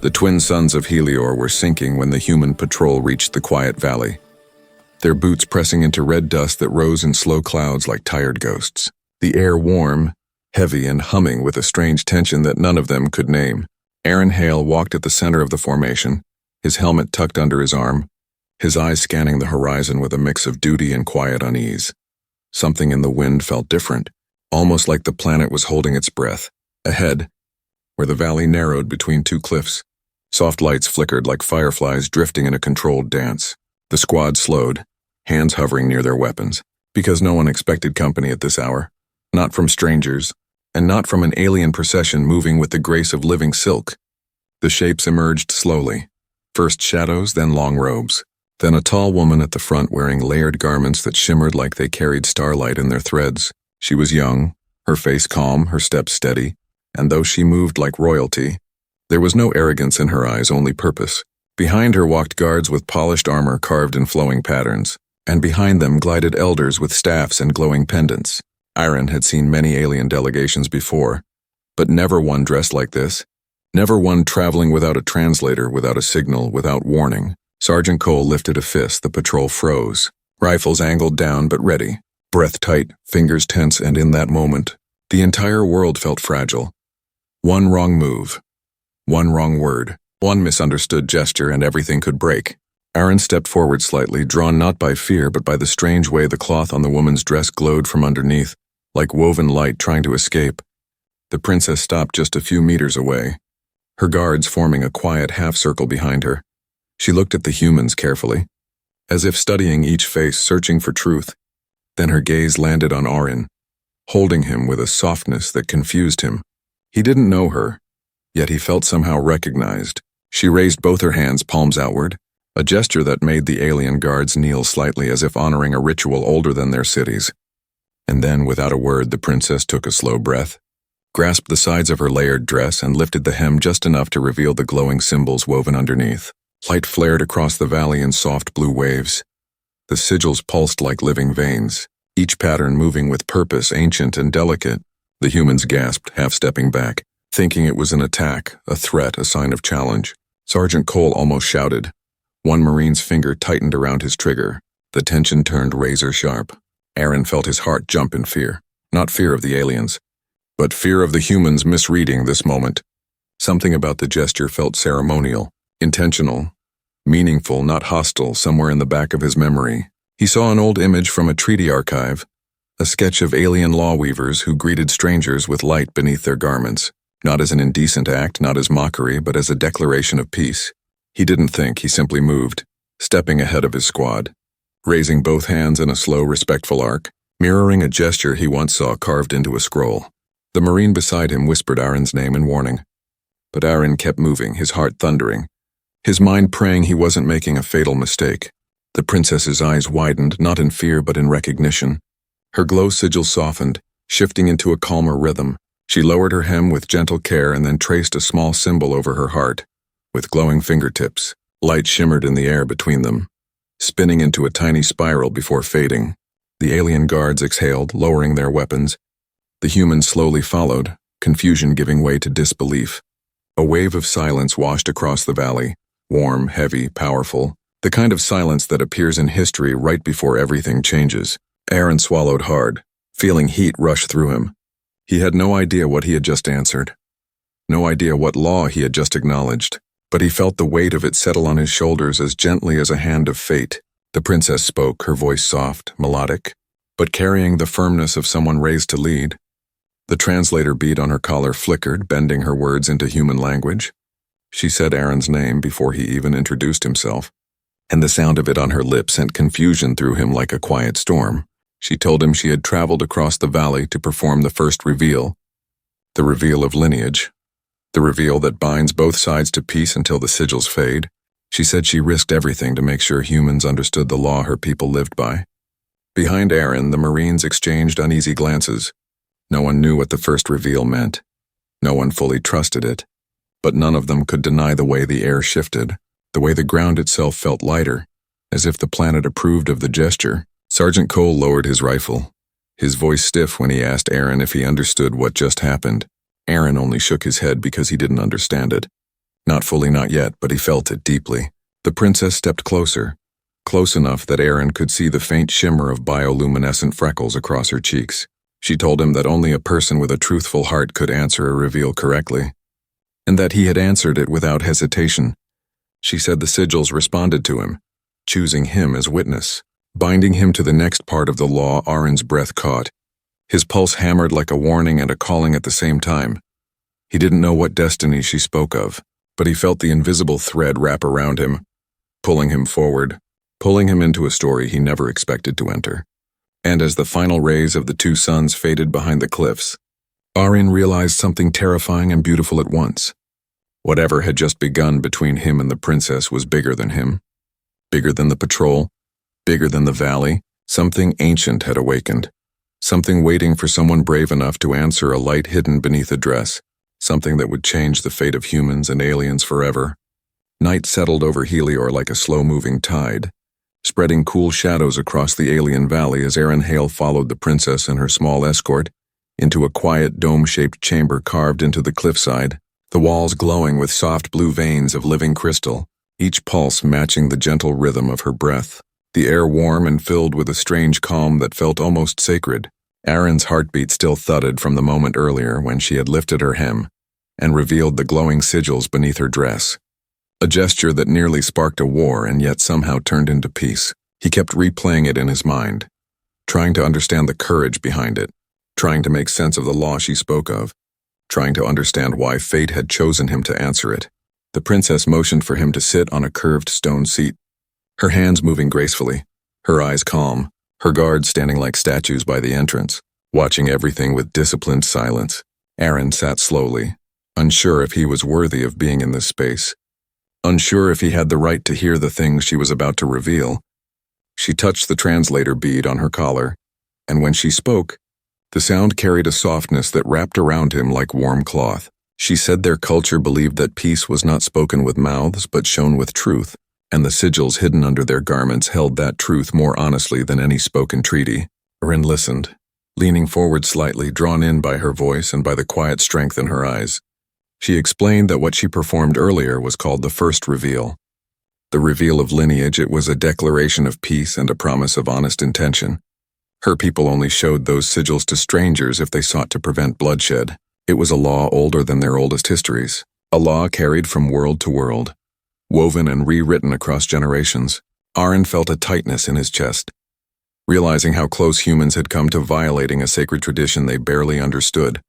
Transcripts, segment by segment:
The twin suns of Helior were sinking when the human patrol reached the quiet valley, their boots pressing into red dust that rose in slow clouds like tired ghosts. The air warm, heavy, and humming with a strange tension that none of them could name. Aaron Hale walked at the center of the formation, his helmet tucked under his arm, his eyes scanning the horizon with a mix of duty and quiet unease. Something in the wind felt different, almost like the planet was holding its breath. Ahead, where the valley narrowed between two cliffs, soft lights flickered like fireflies drifting in a controlled dance. The squad slowed, hands hovering near their weapons, because no one expected company at this hour. Not from strangers, and not from an alien procession moving with the grace of living silk. The shapes emerged slowly, first shadows, then long robes, then a tall woman at the front wearing layered garments that shimmered like they carried starlight in their threads. She was young, her face calm, her steps steady, and though she moved like royalty, there was no arrogance in her eyes, only purpose. Behind her walked guards with polished armor carved in flowing patterns, and behind them glided elders with staffs and glowing pendants. Aaron had seen many alien delegations before, but never one dressed like this. Never one traveling without a translator, without a signal, without warning. Sergeant Cole lifted a fist, the patrol froze. Rifles angled down but ready, breath tight, fingers tense, and in that moment, the entire world felt fragile. One wrong move, one wrong word, one misunderstood gesture, and everything could break. Aaron stepped forward slightly, drawn not by fear but by the strange way the cloth on the woman's dress glowed from underneath, like woven light trying to escape. The princess stopped just a few meters away, her guards forming a quiet half-circle behind her. She looked at the humans carefully, as if studying each face, searching for truth. Then her gaze landed on Aaron, holding him with a softness that confused him. He didn't know her, yet he felt somehow recognized. She raised both her hands, palms outward, a gesture that made the alien guards kneel slightly as if honoring a ritual older than their cities. And then, without a word, the princess took a slow breath, grasped the sides of her layered dress, and lifted the hem just enough to reveal the glowing symbols woven underneath. Light flared across the valley in soft blue waves. The sigils pulsed like living veins, each pattern moving with purpose, ancient and delicate. The humans gasped, half-stepping back, thinking it was an attack, a threat, a sign of challenge. Sergeant Cole almost shouted. One Marine's finger tightened around his trigger. The tension turned razor-sharp. Aaron felt his heart jump in fear. Not fear of the aliens, but fear of the humans misreading this moment. Something about the gesture felt ceremonial, intentional, meaningful, not hostile. Somewhere in the back of his memory, he saw an old image from a treaty archive, a sketch of alien lawweavers who greeted strangers with light beneath their garments, not as an indecent act, not as mockery, but as a declaration of peace. He didn't think, he simply moved, stepping ahead of his squad, raising both hands in a slow, respectful arc, mirroring a gesture he once saw carved into a scroll. The Marine beside him whispered Aaron's name in warning. But Aaron kept moving, his heart thundering, his mind praying he wasn't making a fatal mistake. The princess's eyes widened, not in fear but in recognition. Her glow sigil softened, shifting into a calmer rhythm. She lowered her hem with gentle care and then traced a small symbol over her heart. With glowing fingertips, light shimmered in the air between them, spinning into a tiny spiral before fading. The alien guards exhaled, lowering their weapons. The humans slowly followed, confusion giving way to disbelief. A wave of silence washed across the valley, warm, heavy, powerful, the kind of silence that appears in history right before everything changes. Aaron swallowed hard, feeling heat rush through him. He had no idea what he had just answered, no idea what law he had just acknowledged, but he felt the weight of it settle on his shoulders as gently as a hand of fate. The princess spoke, her voice soft, melodic, but carrying the firmness of someone raised to lead. The translator bead on her collar flickered, bending her words into human language. She said Aaron's name before he even introduced himself, and the sound of it on her lips sent confusion through him like a quiet storm. She told him she had traveled across the valley to perform the first reveal, the reveal of lineage, the reveal that binds both sides to peace until the sigils fade. She said she risked everything to make sure humans understood the law her people lived by. Behind Aaron, the Marines exchanged uneasy glances. No one knew what the first reveal meant. No one fully trusted it. But none of them could deny the way the air shifted, the way the ground itself felt lighter, as if the planet approved of the gesture. Sergeant Cole lowered his rifle, his voice stiff when he asked Aaron if he understood what just happened. Aaron only shook his head because he didn't understand it. Not fully, not yet, but he felt it deeply. The princess stepped closer, close enough that Aaron could see the faint shimmer of bioluminescent freckles across her cheeks. She told him that only a person with a truthful heart could answer a reveal correctly, and that he had answered it without hesitation. She said the sigils responded to him, choosing him as witness, binding him to the next part of the law. Aaron's breath caught. His pulse hammered like a warning and a calling at the same time. He didn't know what destiny she spoke of, but he felt the invisible thread wrap around him, pulling him forward, pulling him into a story he never expected to enter. And as the final rays of the two suns faded behind the cliffs, Aaron realized something terrifying and beautiful at once. Whatever had just begun between him and the princess was bigger than him, bigger than the patrol, bigger than the valley. Something ancient had awakened, something waiting for someone brave enough to answer a light hidden beneath a dress, something that would change the fate of humans and aliens forever. Night settled over Helior like a slow-moving tide, spreading cool shadows across the alien valley as Aaron Hale followed the princess and her small escort into a quiet dome-shaped chamber carved into the cliffside, the walls glowing with soft blue veins of living crystal, each pulse matching the gentle rhythm of her breath, the air warm and filled with a strange calm that felt almost sacred. Aaron's heartbeat still thudded from the moment earlier when she had lifted her hem and revealed the glowing sigils beneath her dress. A gesture that nearly sparked a war and yet somehow turned into peace. He kept replaying it in his mind, trying to understand the courage behind it, trying to make sense of the law she spoke of, trying to understand why fate had chosen him to answer it. The princess motioned for him to sit on a curved stone seat, her hands moving gracefully, her eyes calm, her guards standing like statues by the entrance, watching everything with disciplined silence. Aaron sat slowly, unsure if he was worthy of being in this space, unsure if he had the right to hear the things she was about to reveal. She touched the translator bead on her collar, and when she spoke, the sound carried a softness that wrapped around him like warm cloth. She said their culture believed that peace was not spoken with mouths but shown with truth, and the sigils hidden under their garments held that truth more honestly than any spoken treaty. Aaron listened, leaning forward slightly, drawn in by her voice and by the quiet strength in her eyes. She explained that what she performed earlier was called the first reveal. The reveal of lineage. It was a declaration of peace and a promise of honest intention. Her people only showed those sigils to strangers if they sought to prevent bloodshed. It was a law older than their oldest histories, a law carried from world to world, woven and rewritten across generations. Aaron felt a tightness in his chest, realizing how close humans had come to violating a sacred tradition they barely understood.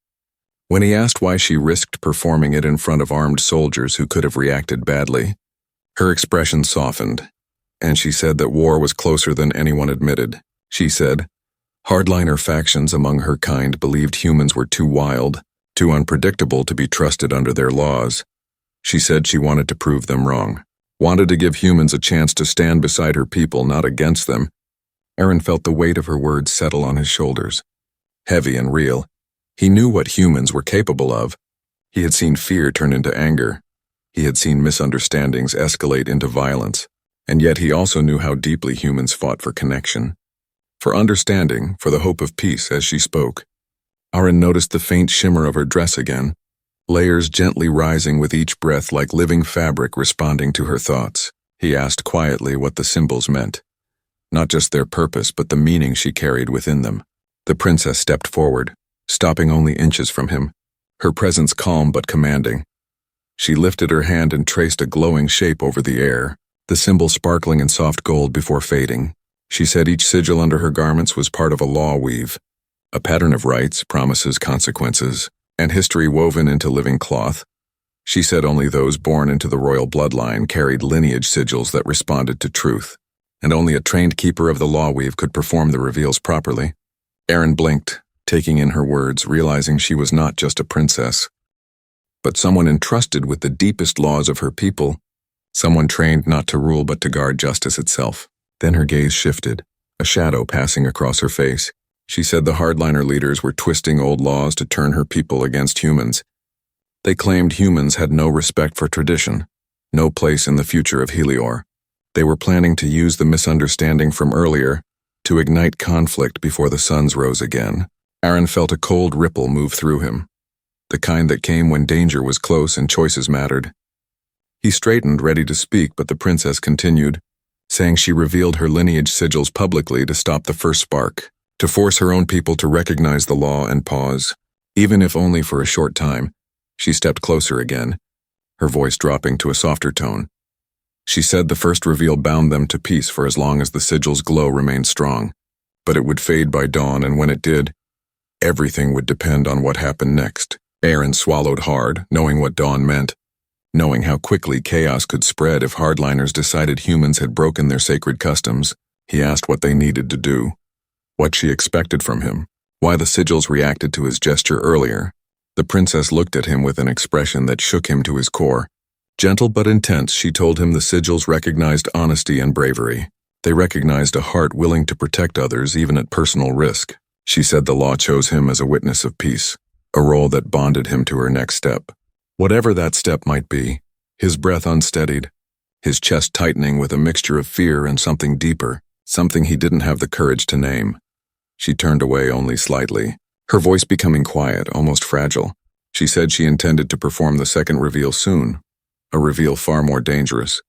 When he asked why she risked performing it in front of armed soldiers who could have reacted badly, her expression softened, and she said that war was closer than anyone admitted. She said, hardliner factions among her kind believed humans were too wild, too unpredictable to be trusted under their laws. She said she wanted to prove them wrong, wanted to give humans a chance to stand beside her people, not against them. Aaron felt the weight of her words settle on his shoulders, heavy and real. He knew what humans were capable of. He had seen fear turn into anger. He had seen misunderstandings escalate into violence. And yet he also knew how deeply humans fought for connection, for understanding, for the hope of peace. As she spoke, Aaron noticed the faint shimmer of her dress again, layers gently rising with each breath like living fabric responding to her thoughts. He asked quietly what the symbols meant, not just their purpose but the meaning she carried within them. The princess stepped forward, stopping only inches from him, her presence calm but commanding. She lifted her hand and traced a glowing shape over the air, the symbol sparkling in soft gold before fading. She said each sigil under her garments was part of a law weave, a pattern of rights, promises, consequences, and history woven into living cloth. She said only those born into the royal bloodline carried lineage sigils that responded to truth, and only a trained keeper of the law weave could perform the reveals properly. Aaron blinked, taking in her words, realizing she was not just a princess, but someone entrusted with the deepest laws of her people, someone trained not to rule but to guard justice itself. Then her gaze shifted, a shadow passing across her face. She said the hardliner leaders were twisting old laws to turn her people against humans. They claimed humans had no respect for tradition, no place in the future of Helior. They were planning to use the misunderstanding from earlier to ignite conflict before the suns rose again. Aaron felt a cold ripple move through him, the kind that came when danger was close and choices mattered. He straightened, ready to speak, but the princess continued, saying she revealed her lineage sigils publicly to stop the first spark, to force her own people to recognize the law and pause, even if only for a short time. She stepped closer again, her voice dropping to a softer tone. She said the first reveal bound them to peace for as long as the sigil's glow remained strong, but it would fade by dawn, and when it did, everything would depend on what happened next. Aaron swallowed hard, knowing what dawn meant, knowing how quickly chaos could spread if hardliners decided humans had broken their sacred customs. He asked what they needed to do, what she expected from him, why the sigils reacted to his gesture earlier. The princess looked at him with an expression that shook him to his core. Gentle but intense, she told him the sigils recognized honesty and bravery. They recognized a heart willing to protect others even at personal risk. She said the law chose him as a witness of peace, a role that bonded him to her next step. Whatever that step might be, his breath unsteadied, his chest tightening with a mixture of fear and something deeper, something he didn't have the courage to name. She turned away only slightly, her voice becoming quiet, almost fragile. She said she intended to perform the second reveal soon, a reveal far more dangerous,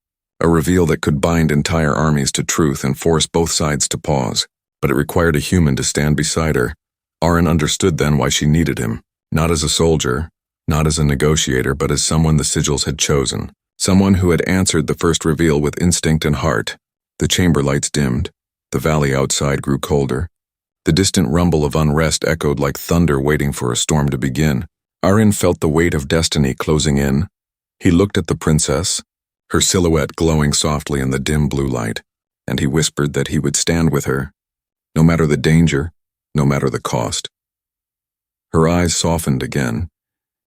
a reveal that could bind entire armies to truth and force both sides to pause, but it required a human to stand beside her. Aaron understood then why she needed him, not as a soldier, not as a negotiator, but as someone the sigils had chosen, someone who had answered the first reveal with instinct and heart. The chamber lights dimmed, the valley outside grew colder. The distant rumble of unrest echoed like thunder waiting for a storm to begin. Aaron felt the weight of destiny closing in. He looked at the princess, her silhouette glowing softly in the dim blue light, and he whispered that he would stand with her, no matter the danger, no matter the cost. Her eyes softened again,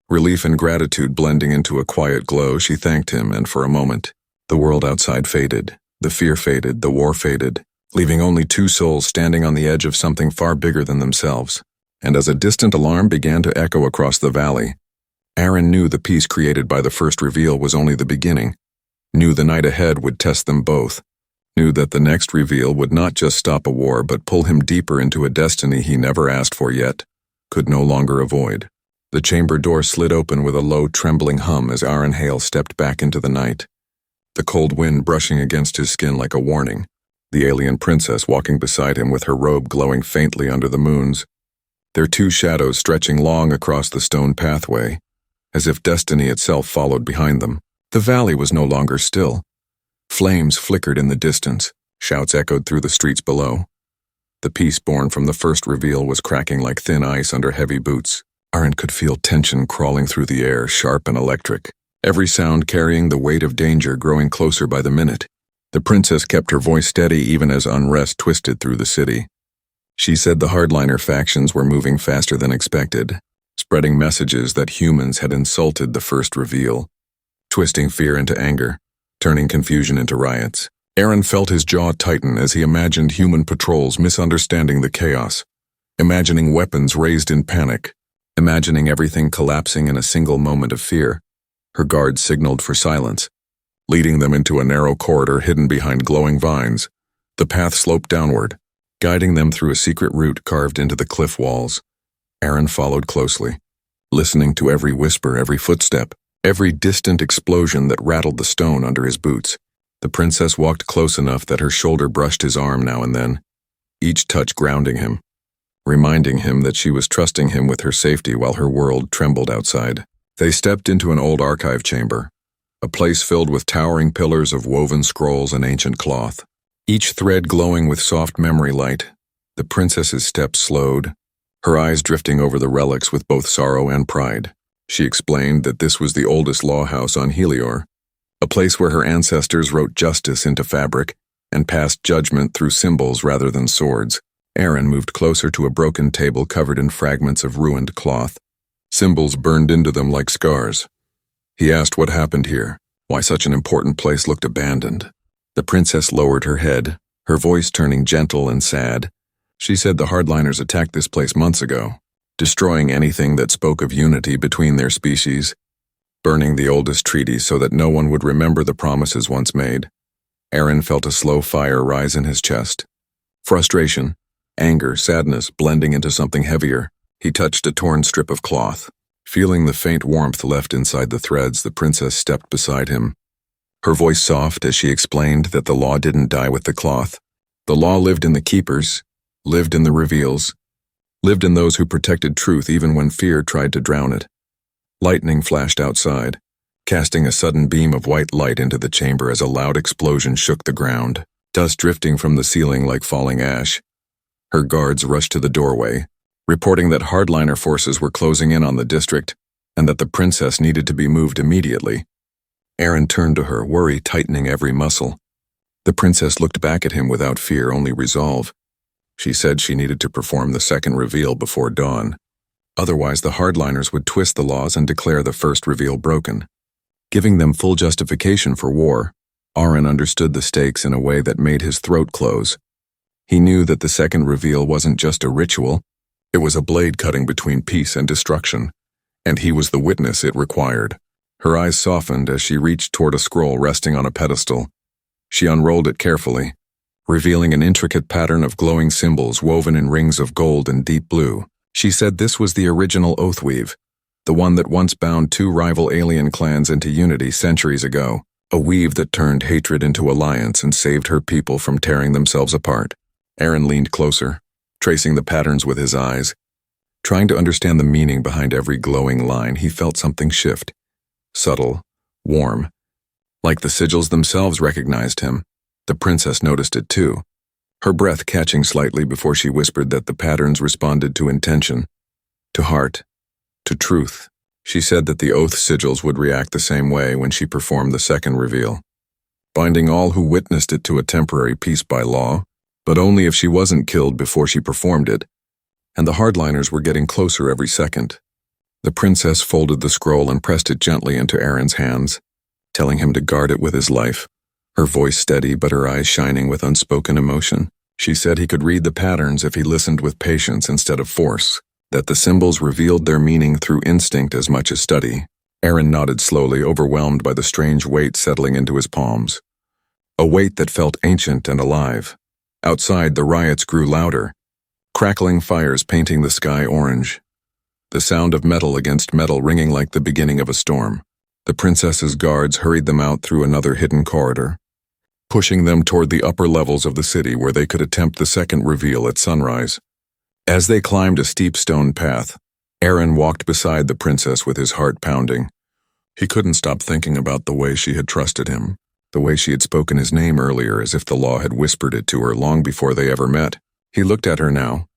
relief and gratitude blending into a quiet glow. She thanked him, and for a moment, the world outside faded, the fear faded, the war faded, leaving only two souls standing on the edge of something far bigger than themselves. And as a distant alarm began to echo across the valley, Aaron knew the peace created by the first reveal was only the beginning, knew the night ahead would test them both, knew that the next reveal would not just stop a war but pull him deeper into a destiny he never asked for yet, could no longer avoid. The chamber door slid open with a low, trembling hum as Aaron Hale stepped back into the night, the cold wind brushing against his skin like a warning, the alien princess walking beside him with her robe glowing faintly under the moons, their two shadows stretching long across the stone pathway, as if destiny itself followed behind them. The valley was no longer still. Flames flickered in the distance, shouts echoed through the streets below. The peace born from the first reveal was cracking like thin ice under heavy boots. Aaron could feel tension crawling through the air, sharp and electric, every sound carrying the weight of danger growing closer by the minute. The princess kept her voice steady even as unrest twisted through the city. She said the hardliner factions were moving faster than expected, spreading messages that humans had insulted the first reveal, twisting fear into anger, turning confusion into riots. Aaron felt his jaw tighten as he imagined human patrols misunderstanding the chaos, imagining weapons raised in panic, imagining everything collapsing in a single moment of fear. Her guards signaled for silence, leading them into a narrow corridor hidden behind glowing vines. The path sloped downward, guiding them through a secret route carved into the cliff walls. Aaron followed closely, listening to every whisper, every footstep, every distant explosion that rattled the stone under his boots. The princess walked close enough that her shoulder brushed his arm now and then, each touch grounding him, reminding him that she was trusting him with her safety while her world trembled outside. They stepped into an old archive chamber, a place filled with towering pillars of woven scrolls and ancient cloth, each thread glowing with soft memory light. The princess's steps slowed, her eyes drifting over the relics with both sorrow and pride. She explained that this was the oldest law house on Helior, a place where her ancestors wrote justice into fabric and passed judgment through symbols rather than swords. Aaron moved closer to a broken table covered in fragments of ruined cloth, symbols burned into them like scars. He asked what happened here, why such an important place looked abandoned. The princess lowered her head, her voice turning gentle and sad. She said the hardliners attacked this place months ago, destroying anything that spoke of unity between their species, burning the oldest treaties so that no one would remember the promises once made. Aaron felt a slow fire rise in his chest. Frustration, anger, sadness blending into something heavier. He touched a torn strip of cloth. Feeling the faint warmth left inside the threads, the princess stepped beside him, her voice soft as she explained that the law didn't die with the cloth. The law lived in the keepers, lived in the reveals, lived in those who protected truth even when fear tried to drown it. Lightning flashed outside, casting a sudden beam of white light into the chamber as a loud explosion shook the ground, dust drifting from the ceiling like falling ash. Her guards rushed to the doorway, reporting that hardliner forces were closing in on the district and that the princess needed to be moved immediately. Aaron turned to her, worry tightening every muscle. The princess looked back at him without fear, only resolve. She said she needed to perform the second reveal before dawn. Otherwise, the hardliners would twist the laws and declare the first reveal broken. Giving them full justification for war, Aaron understood the stakes in a way that made his throat close. He knew that the second reveal wasn't just a ritual, it was a blade cutting between peace and destruction, and he was the witness it required. Her eyes softened as she reached toward a scroll resting on a pedestal. She unrolled it carefully, revealing an intricate pattern of glowing symbols woven in rings of gold and deep blue. She said this was the original Oathweave, the one that once bound two rival alien clans into unity centuries ago, a weave that turned hatred into alliance and saved her people from tearing themselves apart. Aaron leaned closer, tracing the patterns with his eyes. Trying to understand the meaning behind every glowing line, he felt something shift. Subtle, warm. Like the sigils themselves recognized him, the princess noticed it too, her breath catching slightly before she whispered that the patterns responded to intention, to heart, to truth. She said that the oath sigils would react the same way when she performed the second reveal, binding all who witnessed it to a temporary peace by law, but only if she wasn't killed before she performed it, and the hardliners were getting closer every second. The princess folded the scroll and pressed it gently into Aaron's hands, telling him to guard it with his life, her voice steady but her eyes shining with unspoken emotion. She said he could read the patterns if he listened with patience instead of force, that the symbols revealed their meaning through instinct as much as study. Aaron nodded slowly, overwhelmed by the strange weight settling into his palms. A weight that felt ancient and alive. Outside, the riots grew louder, crackling fires painting the sky orange. The sound of metal against metal ringing like the beginning of a storm. The princess's guards hurried them out through another hidden corridor, pushing them toward the upper levels of the city where they could attempt the second reveal at sunrise. As they climbed a steep stone path, Aaron walked beside the princess with his heart pounding. He couldn't stop thinking about the way she had trusted him, the way she had spoken his name earlier as if the law had whispered it to her long before they ever met. He looked at her now,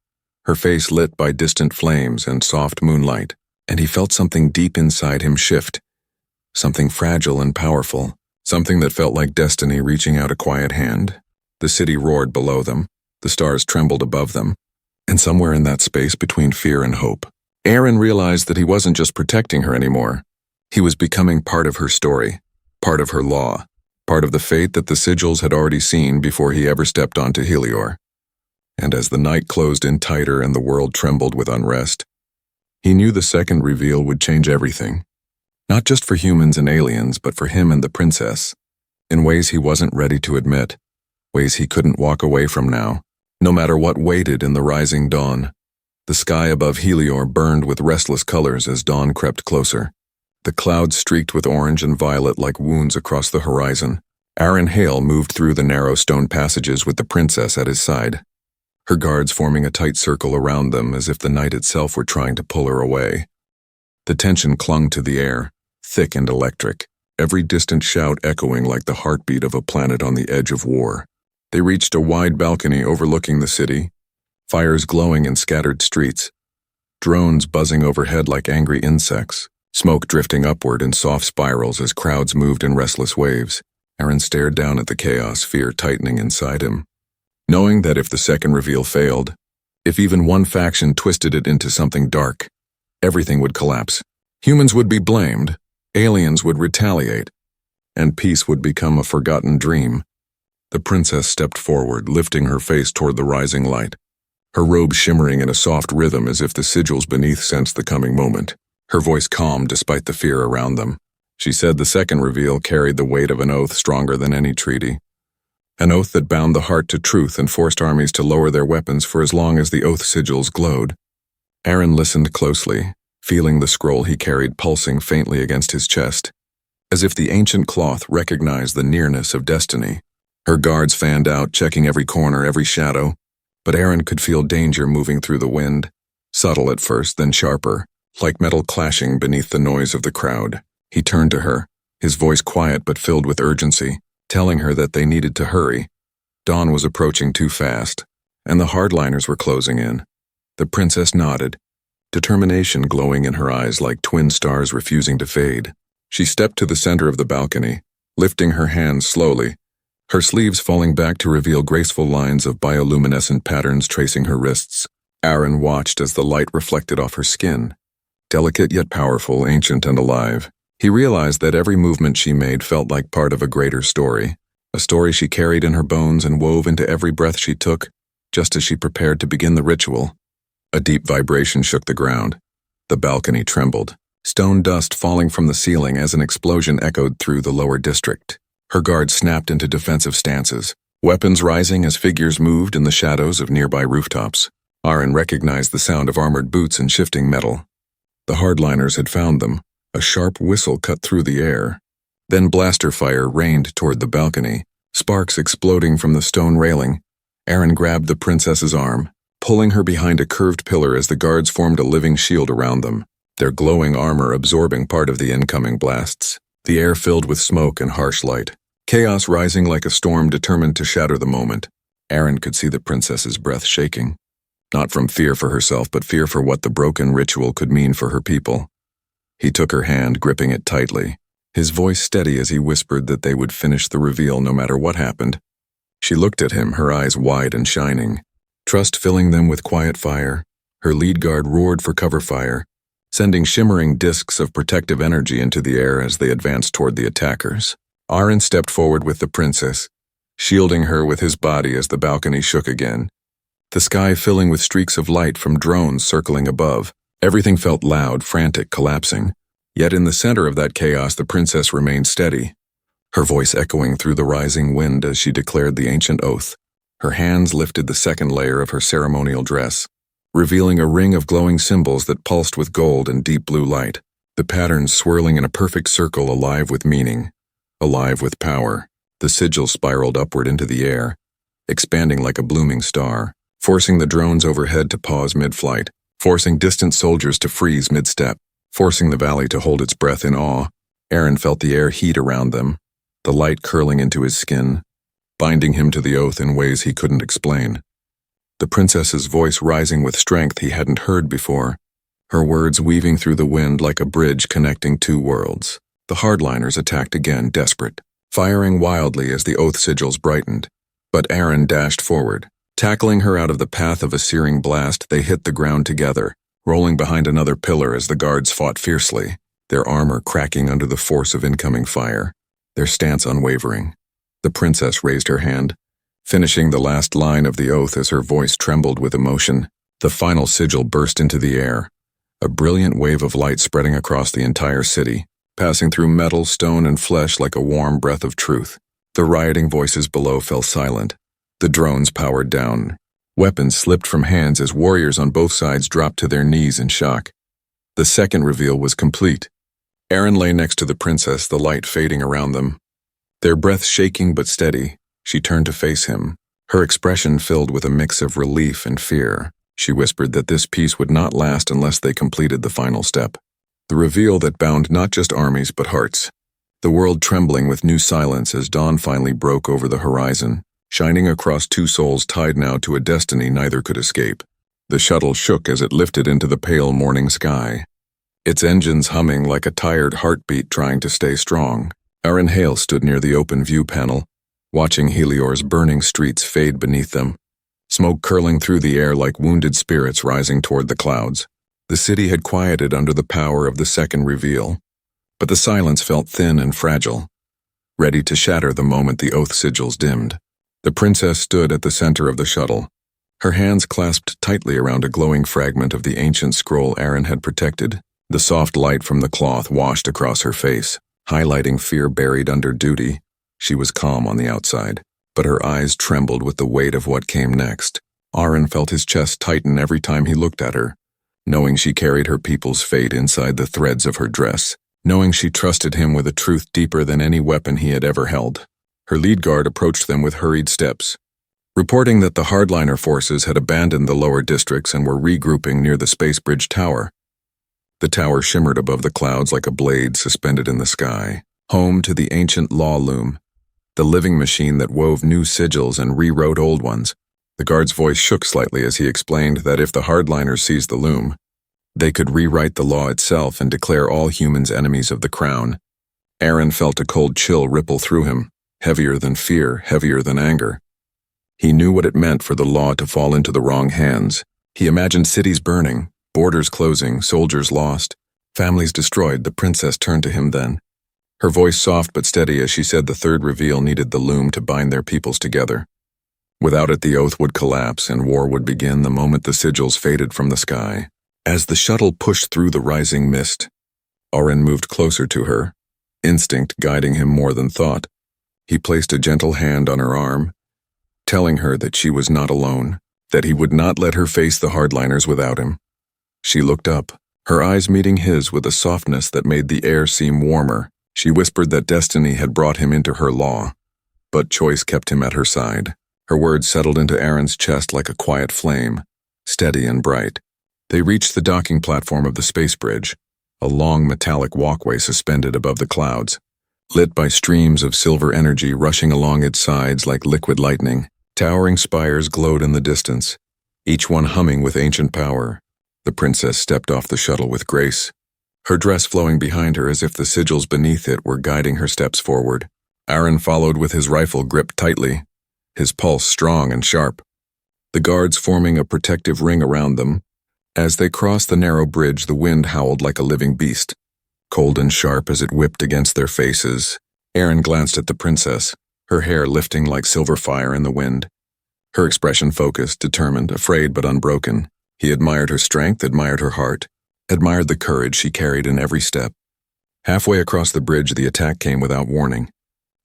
her face lit by distant flames and soft moonlight, and he felt something deep inside him shift, something fragile and powerful, something that felt like destiny reaching out a quiet hand. The city roared below them, the stars trembled above them, and somewhere in that space between fear and hope, Aaron realized that he wasn't just protecting her anymore. He was becoming part of her story, part of her law, part of the fate that the sigils had already seen before he ever stepped onto Helior. And as the night closed in tighter and the world trembled with unrest, he knew the second reveal would change everything. Not just for humans and aliens, but for him and the princess, in ways he wasn't ready to admit, ways he couldn't walk away from now, no matter what waited in the rising dawn. The sky above Helior burned with restless colors as dawn crept closer. The clouds streaked with orange and violet like wounds across the horizon. Aaron Hale moved through the narrow stone passages with the princess at his side, her guards forming a tight circle around them as if the night itself were trying to pull her away. The tension clung to the air, thick and electric, every distant shout echoing like the heartbeat of a planet on the edge of war. They reached a wide balcony overlooking the city, fires glowing in scattered streets, drones buzzing overhead like angry insects, smoke drifting upward in soft spirals as crowds moved in restless waves. Aaron stared down at the chaos, fear tightening inside him, knowing that if the second reveal failed, if even one faction twisted it into something dark, everything would collapse. Humans would be blamed, aliens would retaliate, and peace would become a forgotten dream. The princess stepped forward, lifting her face toward the rising light, her robe shimmering in a soft rhythm as if the sigils beneath sensed the coming moment. Her voice calm despite the fear around them. She said the second reveal carried the weight of an oath stronger than any treaty. An oath that bound the heart to truth and forced armies to lower their weapons for as long as the oath sigils glowed. Aaron listened closely, feeling the scroll he carried pulsing faintly against his chest. as if the ancient cloth recognized the nearness of destiny. Her guards fanned out, checking every corner, every shadow, but Aaron could feel danger moving through the wind, subtle at first, then sharper, like metal clashing beneath the noise of the crowd. He turned to her, his voice quiet but filled with urgency, telling her that they needed to hurry. Dawn was approaching too fast, and the hardliners were closing in. The princess nodded, determination glowing in her eyes like twin stars refusing to fade. She stepped to the center of the balcony, lifting her hands slowly, her sleeves falling back to reveal graceful lines of bioluminescent patterns tracing her wrists. Aaron watched as the light reflected off her skin, delicate yet powerful, ancient and alive. He realized that every movement she made felt like part of a greater story, a story she carried in her bones and wove into every breath she took, just as she prepared to begin the ritual. A deep vibration shook the ground. The balcony trembled, stone dust falling from the ceiling as an explosion echoed through the lower district. Her guards snapped into defensive stances, weapons rising as figures moved in the shadows of nearby rooftops. Aaron recognized the sound of armored boots and shifting metal. The hardliners had found them. A sharp whistle cut through the air. Then blaster fire rained toward the balcony, sparks exploding from the stone railing. Aaron grabbed the princess's arm, pulling her behind a curved pillar as the guards formed a living shield around them, their glowing armor absorbing part of the incoming blasts. The air filled with smoke and harsh light, chaos rising like a storm determined to shatter the moment. Aaron could see the princess's breath shaking, not from fear for herself but fear for what the broken ritual could mean for her people. He took her hand, gripping it tightly, his voice steady as he whispered that they would finish the reveal no matter what happened. She looked at him, her eyes wide and shining, trust filling them with quiet fire. Her lead guard roared for cover fire, sending shimmering discs of protective energy into the air as they advanced toward the attackers. Aaron stepped forward with the princess, shielding her with his body as the balcony shook again, the sky filling with streaks of light from drones circling above. Everything felt loud, frantic, collapsing. Yet in the center of that chaos, the princess remained steady, her voice echoing through the rising wind as she declared the ancient oath. Her hands lifted the second layer of her ceremonial dress, revealing a ring of glowing symbols that pulsed with gold and deep blue light, the patterns swirling in a perfect circle, alive with meaning, alive with power. The sigil spiraled upward into the air, expanding like a blooming star, forcing the drones overhead to pause mid-flight, forcing distant soldiers to freeze mid-step, forcing the valley to hold its breath in awe. Aaron felt the air heat around them, the light curling into his skin, binding him to the oath in ways he couldn't explain. The princess's voice rising with strength he hadn't heard before, her words weaving through the wind like a bridge connecting two worlds. The hardliners attacked again, desperate, firing wildly as the oath sigils brightened. But Aaron dashed forward. Tackling her out of the path of a searing blast, they hit the ground together, rolling behind another pillar as the guards fought fiercely, their armor cracking under the force of incoming fire, their stance unwavering. The princess raised her hand, finishing the last line of the oath as her voice trembled with emotion. The final sigil burst into the air, a brilliant wave of light spreading across the entire city, passing through metal, stone, and flesh like a warm breath of truth. The rioting voices below fell silent. The drones powered down. Weapons slipped from hands as warriors on both sides dropped to their knees in shock. The second reveal was complete. Aaron lay next to the princess, the light fading around them. Their breath shaking but steady, she turned to face him, her expression filled with a mix of relief and fear. She whispered that this peace would not last unless they completed the final step. The reveal that bound not just armies but hearts. The world trembling with new silence as dawn finally broke over the horizon, shining across two souls tied now to a destiny neither could escape. The shuttle shook as it lifted into the pale morning sky, its engines humming like a tired heartbeat trying to stay strong. Aaron Hale stood near the open view panel, watching Helior's burning streets fade beneath them, smoke curling through the air like wounded spirits rising toward the clouds. The city had quieted under the power of the second reveal, but the silence felt thin and fragile, ready to shatter the moment the oath sigils dimmed. The princess stood at the center of the shuttle, her hands clasped tightly around a glowing fragment of the ancient scroll Aaron had protected. The soft light from the cloth washed across her face, highlighting fear buried under duty. She was calm on the outside, but her eyes trembled with the weight of what came next. Aaron felt his chest tighten every time he looked at her, knowing she carried her people's fate inside the threads of her dress. knowing she trusted him with a truth deeper than any weapon he had ever held. Her lead guard approached them with hurried steps, reporting that the hardliner forces had abandoned the lower districts and were regrouping near the Space Bridge Tower. The tower shimmered above the clouds like a blade suspended in the sky, home to the ancient law loom, the living machine that wove new sigils and rewrote old ones. The guard's voice shook slightly as he explained that if the hardliners seized the loom, they could rewrite the law itself and declare all humans enemies of the crown. Aaron felt a cold chill ripple through him, heavier than fear, heavier than anger. He knew what it meant for the law to fall into the wrong hands. He imagined cities burning, borders closing, soldiers lost, families destroyed. The princess turned to him then, her voice soft but steady as she said the third reveal needed the loom to bind their peoples together. Without it, the oath would collapse and war would begin the moment the sigils faded from the sky. As the shuttle pushed through the rising mist, Aaron moved closer to her, instinct guiding him more than thought. He placed a gentle hand on her arm, telling her that she was not alone, that he would not let her face the hardliners without him. She looked up, her eyes meeting his with a softness that made the air seem warmer. She whispered that destiny had brought him into her law, but choice kept him at her side. Her words settled into Aaron's chest like a quiet flame, steady and bright. They reached the docking platform of the space bridge, a long metallic walkway suspended above the clouds, lit by streams of silver energy rushing along its sides like liquid lightning. Towering spires glowed in the distance, each one humming with ancient power. The princess stepped off the shuttle with grace, her dress flowing behind her as if the sigils beneath it were guiding her steps forward. Aaron followed with his rifle gripped tightly, his pulse strong and sharp, the guards forming a protective ring around them. As they crossed the narrow bridge, the wind howled like a living beast, cold and sharp as it whipped against their faces. Aaron glanced at the princess, her hair lifting like silver fire in the wind, her expression focused, determined, afraid but unbroken. He admired her strength, admired her heart, admired the courage she carried in every step. Halfway across the bridge, the attack came without warning.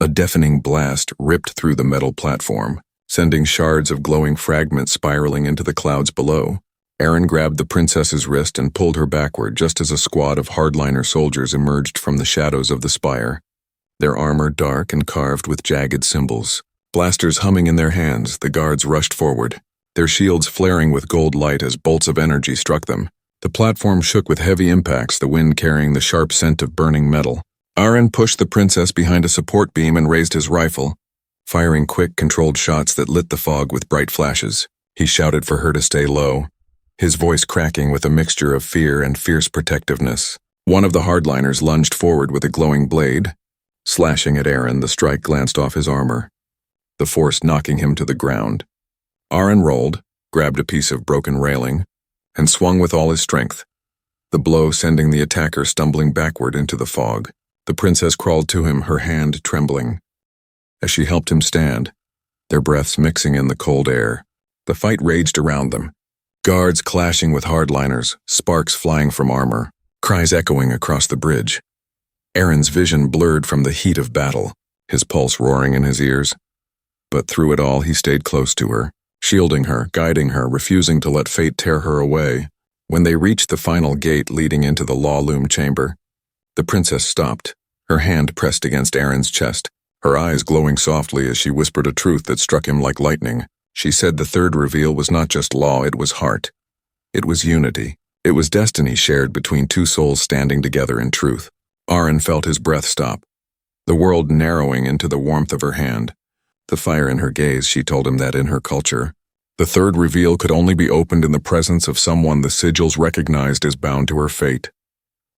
A deafening blast ripped through the metal platform, sending shards of glowing fragments spiraling into the clouds below. Aaron grabbed the princess's wrist and pulled her backward just as a squad of hardliner soldiers emerged from the shadows of the spire, their armor dark and carved with jagged symbols. Blasters humming in their hands, the guards rushed forward, their shields flaring with gold light as bolts of energy struck them. The platform shook with heavy impacts, the wind carrying the sharp scent of burning metal. Aaron pushed the princess behind a support beam and raised his rifle, firing quick, controlled shots that lit the fog with bright flashes. He shouted for her to stay low, his voice cracking with a mixture of fear and fierce protectiveness. One of the hardliners lunged forward with a glowing blade, slashing at Aaron. The strike glanced off his armor, the force knocking him to the ground. Aaron rolled, grabbed a piece of broken railing, and swung with all his strength, the blow sending the attacker stumbling backward into the fog. The princess crawled to him, her hand trembling, as she helped him stand, their breaths mixing in the cold air. The fight raged around them, guards clashing with hardliners, sparks flying from armor, cries echoing across the bridge. Aaron's vision blurred from the heat of battle, his pulse roaring in his ears. But through it all, he stayed close to her, shielding her, guiding her, refusing to let fate tear her away. When they reached the final gate leading into the law loom chamber, the princess stopped, her hand pressed against Aaron's chest, her eyes glowing softly as she whispered a truth that struck him like lightning. She said the third reveal was not just law, it was heart. It was unity. It was destiny shared between two souls standing together in truth. Aaron felt his breath stop, the world narrowing into the warmth of her hand, the fire in her gaze. She told him that in her culture, the third reveal could only be opened in the presence of someone the sigils recognized as bound to her fate.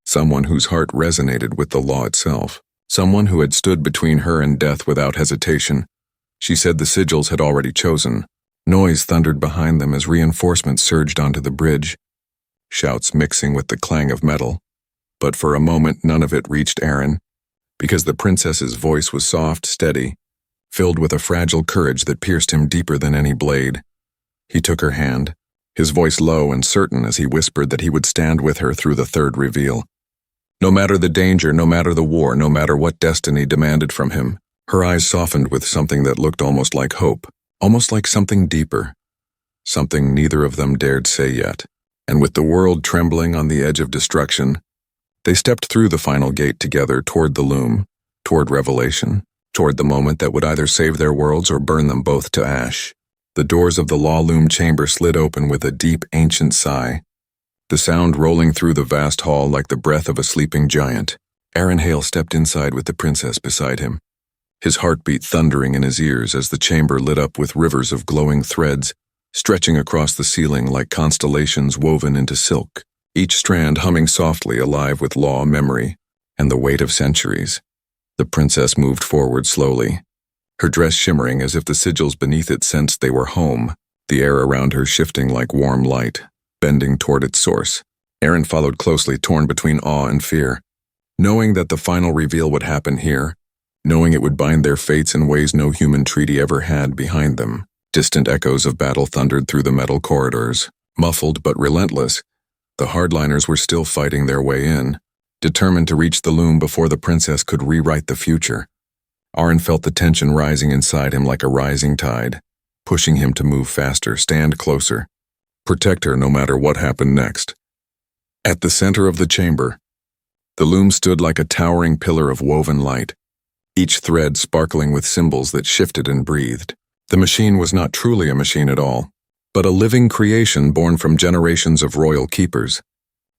Someone whose heart resonated with the law itself, someone who had stood between her and death without hesitation. She said the sigils had already chosen. Noise thundered behind them as reinforcements surged onto the bridge, shouts mixing with the clang of metal. But for a moment none of it reached Aaron, because the princess's voice was soft, steady, filled with a fragile courage that pierced him deeper than any blade. He took her hand, his voice low and certain as he whispered that he would stand with her through the third reveal. No matter the danger, no matter the war, no matter what destiny demanded from him. Her eyes softened with something that looked almost like hope, almost like something deeper, something neither of them dared say yet. And with the world trembling on the edge of destruction, They stepped through the final gate together toward the loom, toward revelation, toward the moment that would either save their worlds or burn them both to ash. The doors of the law loom chamber slid open with a deep, ancient sigh, the sound rolling through the vast hall like the breath of a sleeping giant. Aaron Hale stepped inside with the princess beside him, his heartbeat thundering in his ears as the chamber lit up with rivers of glowing threads, stretching across the ceiling like constellations woven into silk, each strand humming softly, alive with law, memory, and the weight of centuries. The princess moved forward slowly, her dress shimmering as if the sigils beneath it sensed they were home, the air around her shifting like warm light, bending toward its source. Aaron followed closely, torn between awe and fear, knowing that the final reveal would happen here, knowing it would bind their fates in ways no human treaty ever had behind them. Distant echoes of battle thundered through the metal corridors. Muffled but relentless, the hardliners were still fighting their way in, determined to reach the loom before the princess could rewrite the future. Aaron felt the tension rising inside him like a rising tide, pushing him to move faster, stand closer, protect her no matter what happened next. At the center of the chamber, the loom stood like a towering pillar of woven light, each thread sparkling with symbols that shifted and breathed. The machine was not truly a machine at all, but a living creation born from generations of royal keepers.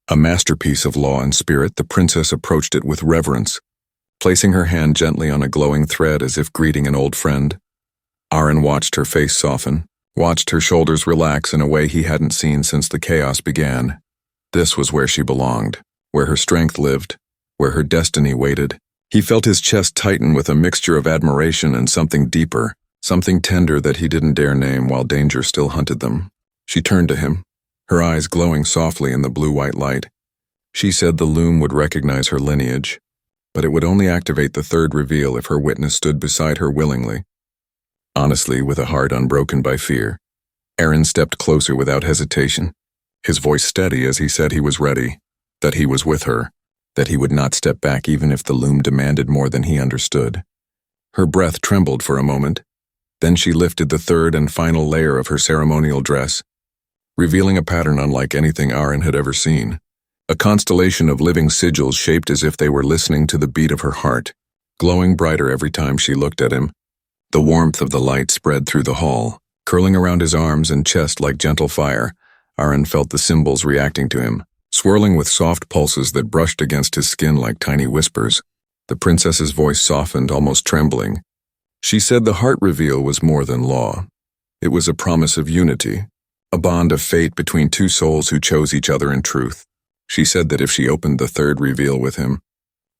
A masterpiece of law and spirit, the princess approached it with reverence, placing her hand gently on a glowing thread as if greeting an old friend. Aaron watched her face soften, watched her shoulders relax in a way he hadn't seen since the chaos began. This was where she belonged, where her strength lived, where her destiny waited. He felt his chest tighten with a mixture of admiration and something deeper, something tender that he didn't dare name while danger still hunted them. She turned to him, her eyes glowing softly in the blue-white light. She said the loom would recognize her lineage, but it would only activate the third reveal if her witness stood beside her willingly. Honestly, with a heart unbroken by fear, Aaron stepped closer without hesitation, his voice steady as he said he was ready, that he was with her, that he would not step back even if the loom demanded more than he understood. Her breath trembled for a moment, then she lifted the third and final layer of her ceremonial dress, revealing a pattern unlike anything Aaron had ever seen. A constellation of living sigils shaped as if they were listening to the beat of her heart, glowing brighter every time she looked at him. The warmth of the light spread through the hall, curling around his arms and chest like gentle fire. Aaron felt the symbols reacting to him, swirling with soft pulses that brushed against his skin like tiny whispers. The princess's voice softened, almost trembling. She said the heart reveal was more than law. It was a promise of unity, a bond of fate between two souls who chose each other in truth. She said that if she opened the third reveal with him,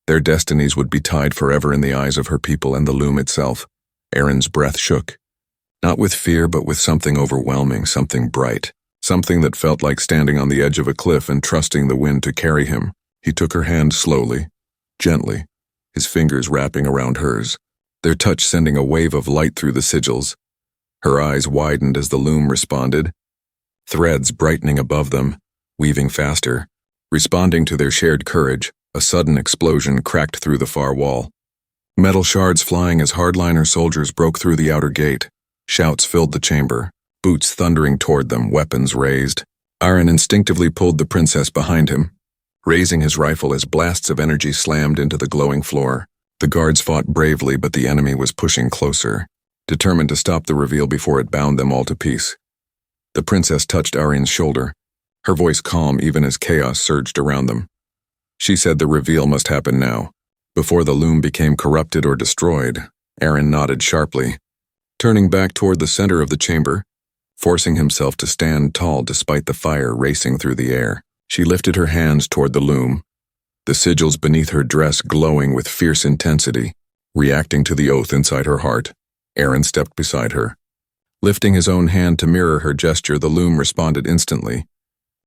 their destinies would be tied forever in the eyes of her people and the loom itself. Aaron's breath shook, not with fear but with something overwhelming, something bright, something that felt like standing on the edge of a cliff and trusting the wind to carry him. He took her hand slowly, gently, his fingers wrapping around hers, their touch sending a wave of light through the sigils. Her eyes widened as the loom responded, threads brightening above them, weaving faster. Responding to their shared courage, a sudden explosion cracked through the far wall. Metal shards flying as hardliner soldiers broke through the outer gate. Shouts filled the chamber, boots thundering toward them, weapons raised. Aaron instinctively pulled the princess behind him, raising his rifle as blasts of energy slammed into the glowing floor. The guards fought bravely, but the enemy was pushing closer, determined to stop the reveal before it bound them all to peace. The princess touched Aaron's shoulder, her voice calm even as chaos surged around them. She said the reveal must happen now, before the loom became corrupted or destroyed. Aaron nodded sharply, turning back toward the center of the chamber, forcing himself to stand tall despite the fire racing through the air. She lifted her hands toward the loom, the sigils beneath her dress glowing with fierce intensity, reacting to the oath inside her heart. Aaron stepped beside her. Lifting his own hand to mirror her gesture, the loom responded instantly,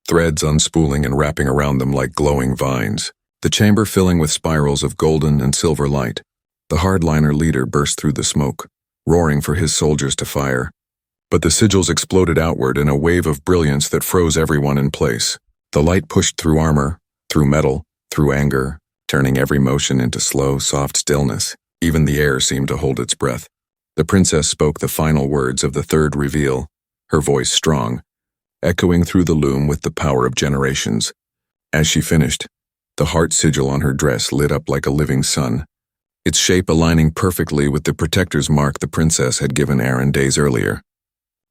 threads unspooling and wrapping around them like glowing vines, the chamber filling with spirals of golden and silver light. The hardliner leader burst through the smoke, roaring for his soldiers to fire. But the sigils exploded outward in a wave of brilliance that froze everyone in place. The light pushed through armor, through metal, through anger, turning every motion into slow, soft stillness. Even the air seemed to hold its breath. The princess spoke the final words of the third reveal, her voice strong, echoing through the loom with the power of generations. As she finished, The heart sigil on her dress lit up like a living sun, its shape aligning perfectly with the protector's mark the princess had given Aaron days earlier.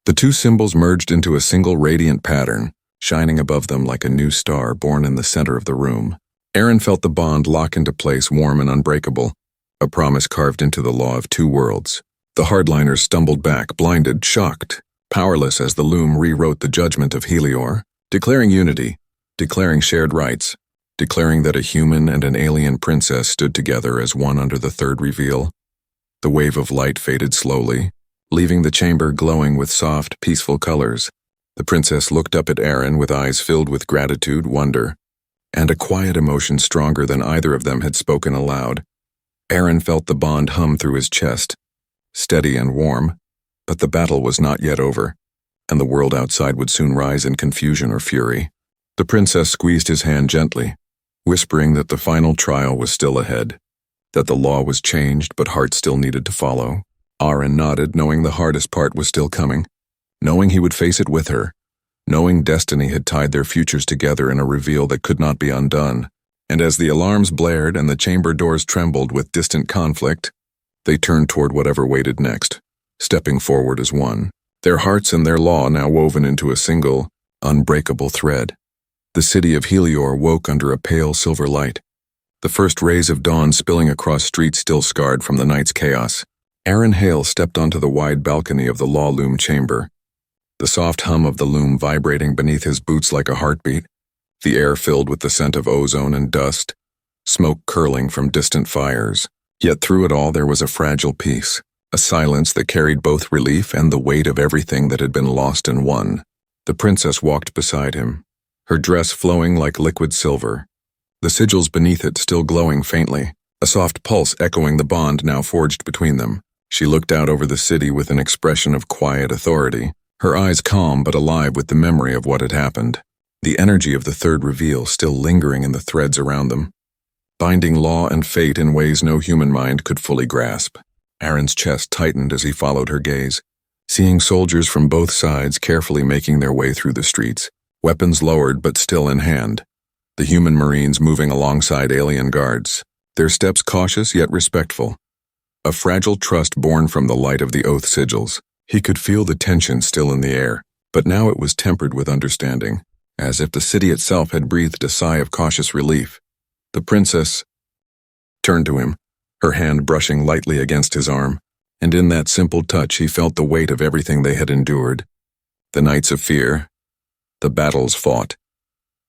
The two symbols merged into a single radiant pattern, shining above them like a new star born in the center of the room. Aaron felt the bond lock into place, warm and unbreakable, a promise carved into the law of two worlds. The hardliners stumbled back, blinded, shocked, powerless as the loom rewrote the judgment of Helior, declaring unity, declaring shared rights, declaring that a human and an alien princess stood together as one under the third reveal. The wave of light faded slowly, leaving the chamber glowing with soft, peaceful colors. The princess looked up at Aaron with eyes filled with gratitude, wonder, and a quiet emotion stronger than either of them had spoken aloud. Aaron felt the bond hum through his chest, steady and warm, but the battle was not yet over, and the world outside would soon rise in confusion or fury. The princess squeezed his hand gently, whispering that the final trial was still ahead, that the law was changed but heart still needed to follow. Aaron nodded, knowing the hardest part was still coming, knowing he would face it with her, knowing destiny had tied their futures together in a reveal that could not be undone. And as the alarms blared and the chamber doors trembled with distant conflict, they turned toward whatever waited next, stepping forward as one, their hearts and their law now woven into a single, unbreakable thread. The city of Helior woke under a pale silver light, the first rays of dawn spilling across streets still scarred from the night's chaos. Aaron Hale stepped onto the wide balcony of the law loom chamber, the soft hum of the loom vibrating beneath his boots like a heartbeat, the air filled with the scent of ozone and dust, smoke curling from distant fires. Yet through it all there was a fragile peace, a silence that carried both relief and the weight of everything that had been lost and won. The princess walked beside him, her dress flowing like liquid silver, the sigils beneath it still glowing faintly, a soft pulse echoing the bond now forged between them. She looked out over the city with an expression of quiet authority, her eyes calm but alive with the memory of what had happened, the energy of the third reveal still lingering in the threads around them, binding law and fate in ways no human mind could fully grasp. Aaron's chest tightened as he followed her gaze, seeing soldiers from both sides carefully making their way through the streets, weapons lowered but still in hand, the human marines moving alongside alien guards, their steps cautious yet respectful. A fragile trust born from the light of the oath sigils. He could feel the tension still in the air, but now it was tempered with understanding, as if the city itself had breathed a sigh of cautious relief. The princess turned to him, her hand brushing lightly against his arm, and in that simple touch he felt the weight of everything they had endured. The nights of fear, the battles fought,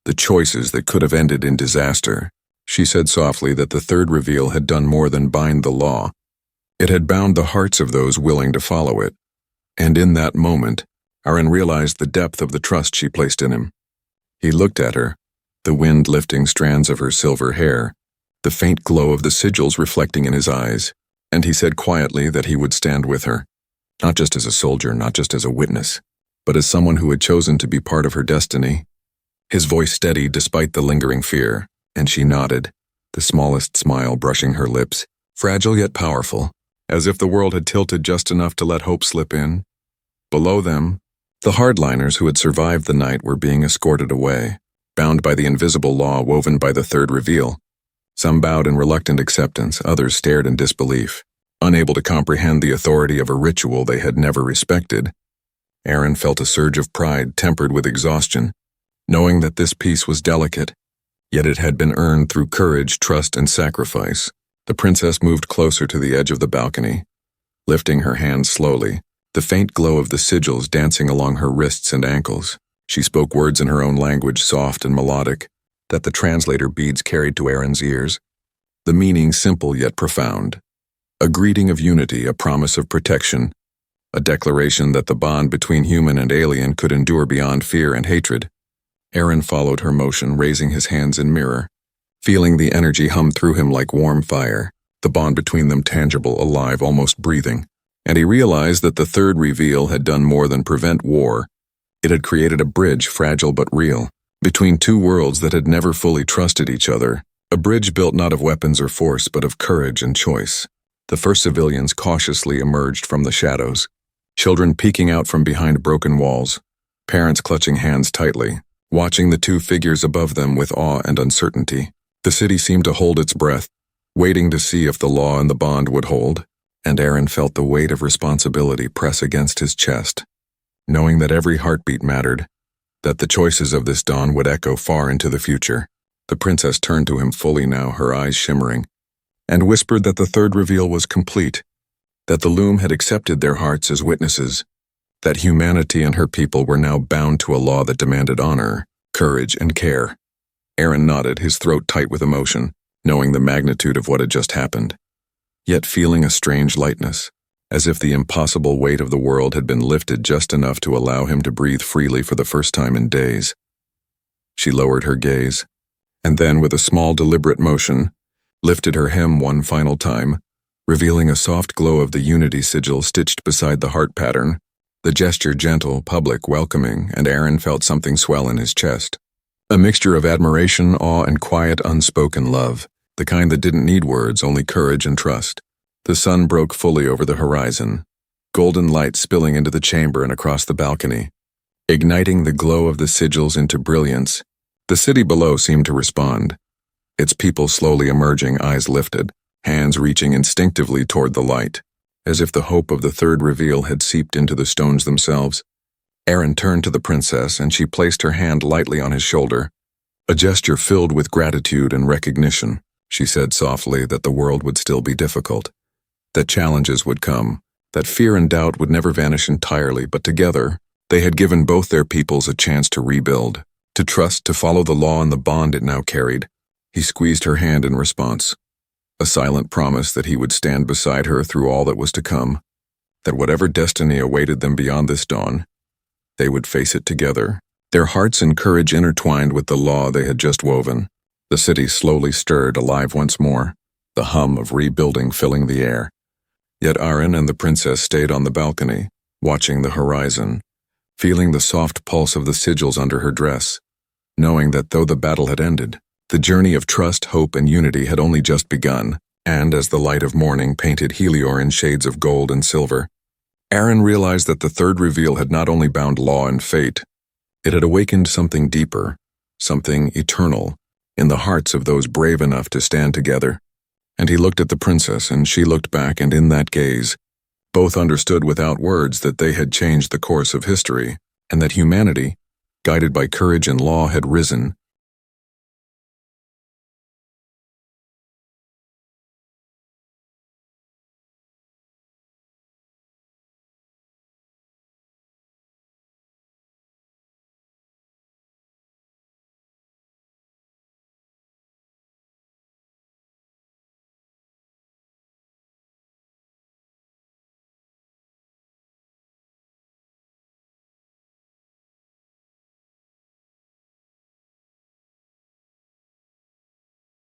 the choices that could have ended in disaster. She said softly that the third reveal had done more than bind the law. It had bound the hearts of those willing to follow it. And in that moment, Aaron realized the depth of the trust she placed in him. He looked at her, the wind lifting strands of her silver hair, the faint glow of the sigils reflecting in his eyes, and he said quietly that he would stand with her, not just as a soldier, not just as a witness, but as someone who had chosen to be part of her destiny. His voice steadied despite the lingering fear, and she nodded, the smallest smile brushing her lips, fragile yet powerful, as if the world had tilted just enough to let hope slip in. Below them, the hardliners who had survived the night were being escorted away, bound by the invisible law woven by the third reveal. Some bowed in reluctant acceptance, others stared in disbelief, unable to comprehend the authority of a ritual they had never respected. Aaron felt a surge of pride tempered with exhaustion, knowing that this peace was delicate, yet it had been earned through courage, trust, and sacrifice. The princess moved closer to the edge of the balcony, lifting her hands slowly, the faint glow of the sigils dancing along her wrists and ankles. She spoke words in her own language, soft and melodic, that the translator beads carried to Aaron's ears, the meaning simple yet profound. A greeting of unity, a promise of protection, a declaration that the bond between human and alien could endure beyond fear and hatred. Aaron followed her motion, raising his hands in mirror, feeling the energy hum through him like warm fire, the bond between them tangible, alive, almost breathing. And he realized that the third reveal had done more than prevent war. It had created a bridge, fragile but real, between two worlds that had never fully trusted each other, a bridge built not of weapons or force but of courage and choice. The first civilians cautiously emerged from the shadows, children peeking out from behind broken walls, parents clutching hands tightly, watching the two figures above them with awe and uncertainty. The city seemed to hold its breath, waiting to see if the law and the bond would hold, and Aaron felt the weight of responsibility press against his chest, knowing that every heartbeat mattered, that the choices of this dawn would echo far into the future. The princess turned to him fully now, her eyes shimmering, and whispered that the third reveal was complete, that the loom had accepted their hearts as witnesses, that humanity and her people were now bound to a law that demanded honor, courage, and care. Aaron nodded, his throat tight with emotion, knowing the magnitude of what had just happened, yet feeling a strange lightness, as if the impossible weight of the world had been lifted just enough to allow him to breathe freely for the first time in days. She lowered her gaze, and then, with a small deliberate motion, lifted her hem one final time, revealing a soft glow of the unity sigil stitched beside the heart pattern, the gesture gentle, public, welcoming, and Aaron felt something swell in his chest. A mixture of admiration, awe, and quiet, unspoken love, the kind that didn't need words, only courage and trust. The sun broke fully over the horizon, golden light spilling into the chamber and across the balcony, igniting the glow of the sigils into brilliance. The city below seemed to respond, its people slowly emerging, eyes lifted, hands reaching instinctively toward the light, as if the hope of the third reveal had seeped into the stones themselves. Aaron turned to the princess, and she placed her hand lightly on his shoulder, a gesture filled with gratitude and recognition. She said softly that the world would still be difficult, that challenges would come, that fear and doubt would never vanish entirely, but together, they had given both their peoples a chance to rebuild, to trust, to follow the law and the bond it now carried. He squeezed her hand in response, a silent promise that he would stand beside her through all that was to come, that whatever destiny awaited them beyond this dawn, they would face it together, their hearts and courage intertwined with the law they had just woven. The city slowly stirred, alive once more, the hum of rebuilding filling the air. Yet Aaron and the princess stayed on the balcony, watching the horizon, feeling the soft pulse of the sigils under her dress, knowing that though the battle had ended, the journey of trust, hope, and unity had only just begun, and as the light of morning painted Helior in shades of gold and silver, Aaron realized that the third reveal had not only bound law and fate, it had awakened something deeper, something eternal, in the hearts of those brave enough to stand together. And he looked at the princess, and she looked back, and in that gaze, both understood without words that they had changed the course of history, and that humanity, guided by courage and law, had risen,